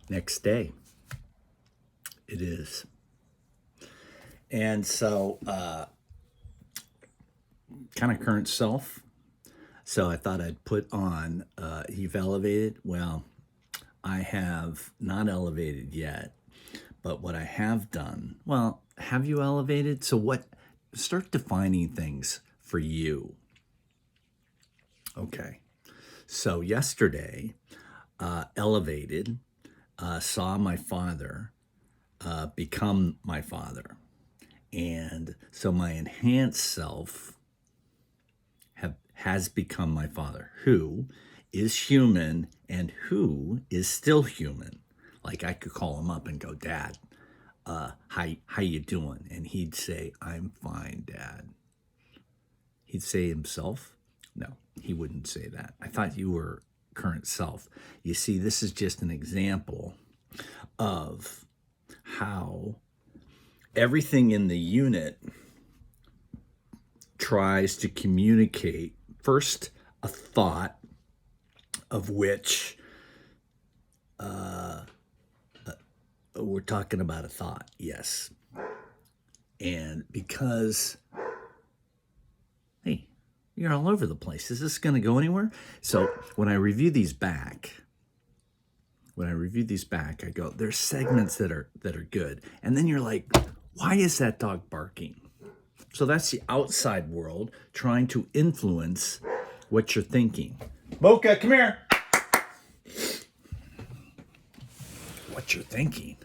Next day, it is. And so, kind of current self. So I thought I'd put on, you've elevated. Well, I have not elevated yet, but what I have done, well, have you elevated? So start defining things for you. Okay. So yesterday, elevated, saw my father become my father. And so my enhanced self has become my father, who is human and who is still human. Like I could call him up and go, Dad, how you doing? And he'd say, I'm fine, Dad. He'd say himself? No, he wouldn't say that. I thought you were current self. You see, this is just an example of how everything in the unit tries to communicate first a thought of which we're talking about a thought, yes. And because, hey, you're all over the place. Is this going to go anywhere? So when I review these back, I go, there's segments that are good. And then you're like, why is that dog barking? So that's the outside world trying to influence what you're thinking. Mocha, come here. What you're thinking.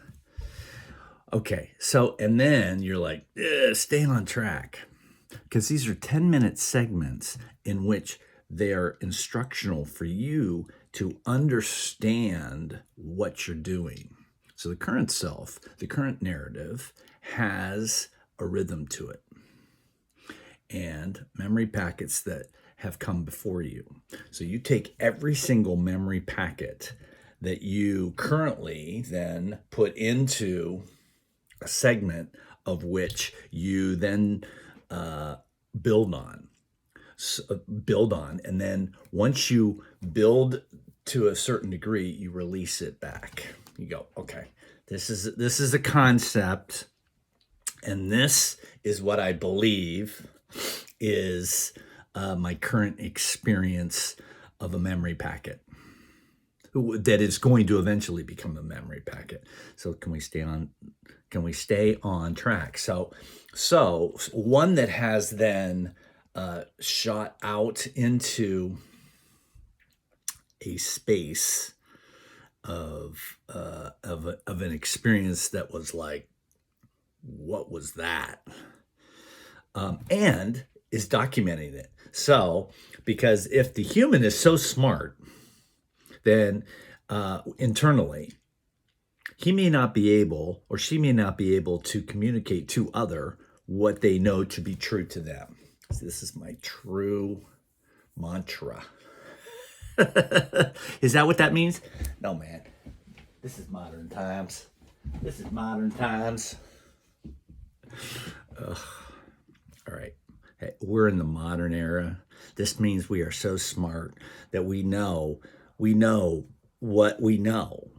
Okay, so, and then you're like, stay on track. Because these are 10-minute segments in which they are instructional for you to understand what you're doing. So the current self, the current narrative, has a rhythm to it. And memory packets that have come before you. So you take every single memory packet that you currently then put into a segment of which you then build on, and then once you build to a certain degree, you release it back. You go, okay, this is a concept, and this is what I believe is my current experience of a memory packet that is going to eventually become a memory packet. So can we stay on track? So one that has then shot out into a space of an experience that was like, what was that? And is documenting it. So, because if the human is so smart, then internally, he may not be able, or she may not be able to communicate to other what they know to be true to them. So this is my true mantra. Is that what that means? No, man. This is modern times. Ugh. All right. Hey, we're in the modern era. This means we are so smart that we know what we know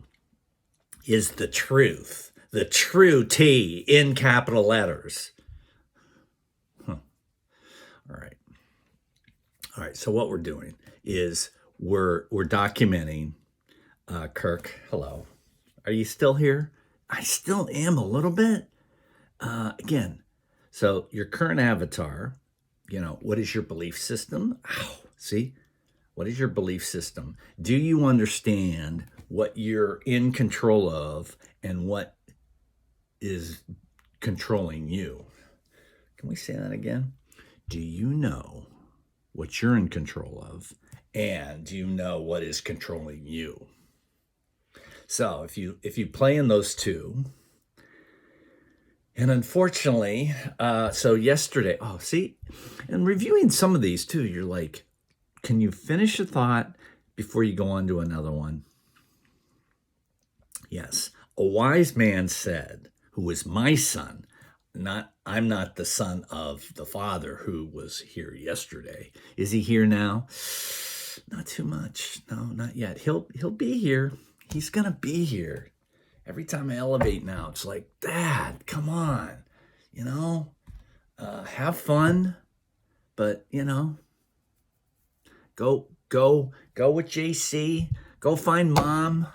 is the truth, the true T in capital letters. All right. So what we're doing is we're documenting. Kirk, hello. Are you still here? I still am a little bit. Again, so your current avatar, what is your belief system? Ow, see? What is your belief system? Do you understand what you're in control of and what is controlling you? Can we say that again? Do you know what you're in control of, and do you know what is controlling you? So if you play in those two, and unfortunately, so yesterday, and reviewing some of these too, you're like, can you finish a thought before you go on to another one? Yes. A wise man said, who was my son, I'm not the son of the father who was here yesterday. Is he here now? Not too much. No, not yet. He'll be here. He's going to be here. Every time I elevate now, it's like, Dad, come on, you know, have fun, but go with JC. Go find mom.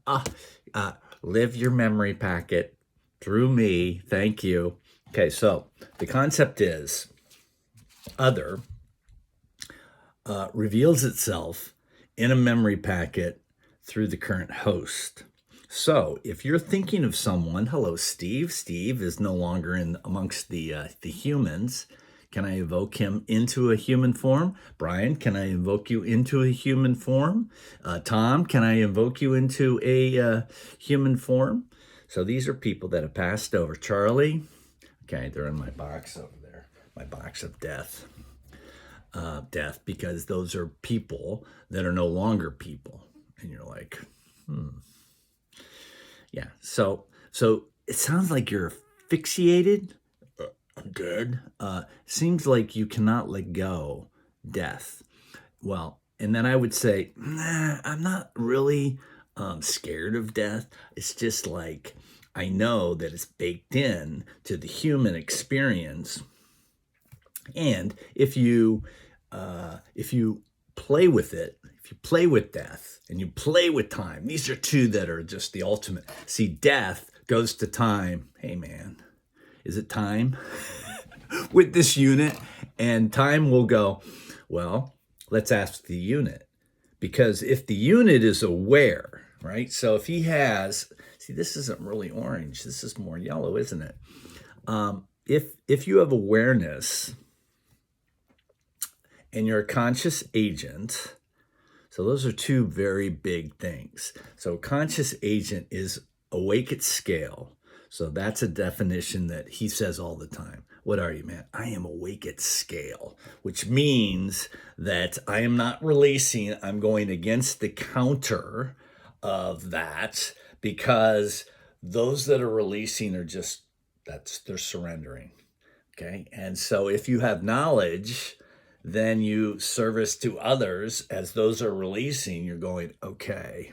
uh, Live your memory packet through me. Thank you. Okay, so the concept is other reveals itself in a memory packet through the current host. So if you're thinking of someone, hello, Steve. Steve is no longer in amongst the humans. Can I evoke him into a human form? Brian, can I invoke you into a human form? Tom, can I invoke you into a human form? So these are people that have passed over. Charlie, okay, they're in my box over there, my box of death. Because those are people that are no longer people. And you're like, yeah. So it sounds like you're asphyxiated. I'm dead. Seems like you cannot let go death. Well, and then I would say, nah, I'm not really scared of death. It's just like I know that it's baked in to the human experience. And if you play with it, if you play with death and you play with time, these are two that are just the ultimate. See, death goes to time. Hey, man, is it time with this unit? And time will go, well, let's ask the unit. Because if the unit is aware, right? So if he has, see, this isn't really orange. This is more yellow, isn't it? If you have awareness and you're a conscious agent, so those are two very big things. So conscious agent is awake at scale. So that's a definition that he says all the time. What are you, man? I am awake at scale, which means that I am not releasing. I'm going against the counter of that, because those that are releasing are just, they're surrendering. Okay. And so if you have knowledge, then you service to others as those are releasing. You're going, okay,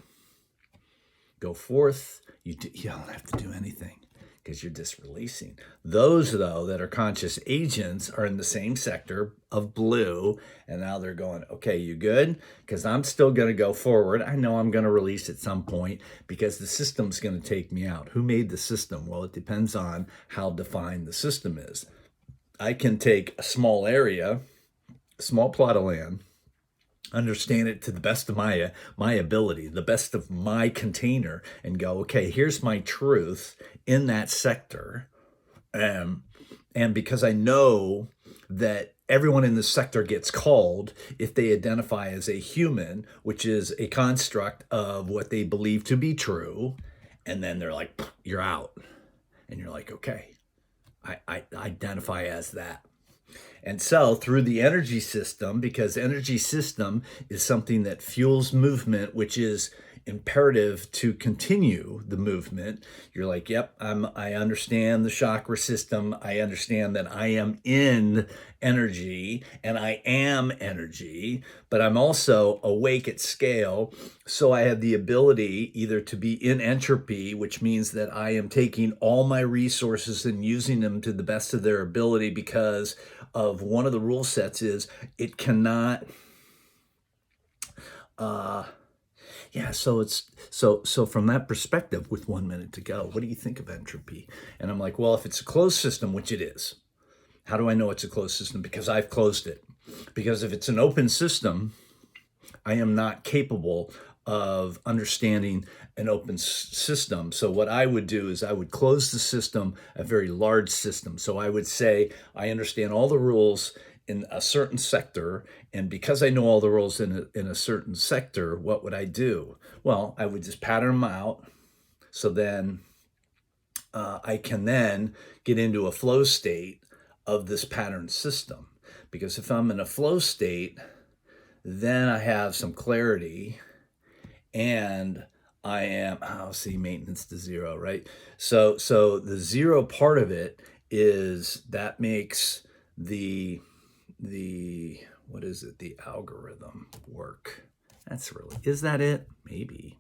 go forth. You don't have to do anything because you're just releasing. Those, though, that are conscious agents are in the same sector of blue, and now they're going, okay, you good? Because I'm still going to go forward. I know I'm going to release at some point because the system's going to take me out. Who made the system? Well, it depends on how defined the system is. I can take a small area, a small plot of land, understand it to the best of my ability, the best of my container, and go, okay, here's my truth in that sector. And because I know that everyone in the sector gets called if they identify as a human, which is a construct of what they believe to be true. And then they're like, you're out. And you're like, okay, I identify as that. And so through the energy system, because energy system is something that fuels movement, which is imperative to continue the movement, you're like, yep, I understand the chakra system. I understand that I am in energy and I am energy, but I'm also awake at scale. So I have the ability either to be in entropy, which means that I am taking all my resources and using them to the best of their ability, because of one of the rule sets is it cannot so it's so from that perspective, with 1 minute to go, what do you think of entropy? And I'm like, well, if it's a closed system, which it is, how do I know it's a closed system? Because I've closed it. Because if it's an open system, I am not capable of understanding an open system. So what I would do is I would close the system, a very large system. So I would say, I understand all the rules in a certain sector, and because I know all the rules in a certain sector, what would I do? Well, I would just pattern them out. So then I can then get into a flow state of this pattern system. Because if I'm in a flow state, then I have some clarity, and I am, maintenance to zero, right? So the zero part of it is that makes the what is it, the algorithm work. That's really, is that it? Maybe.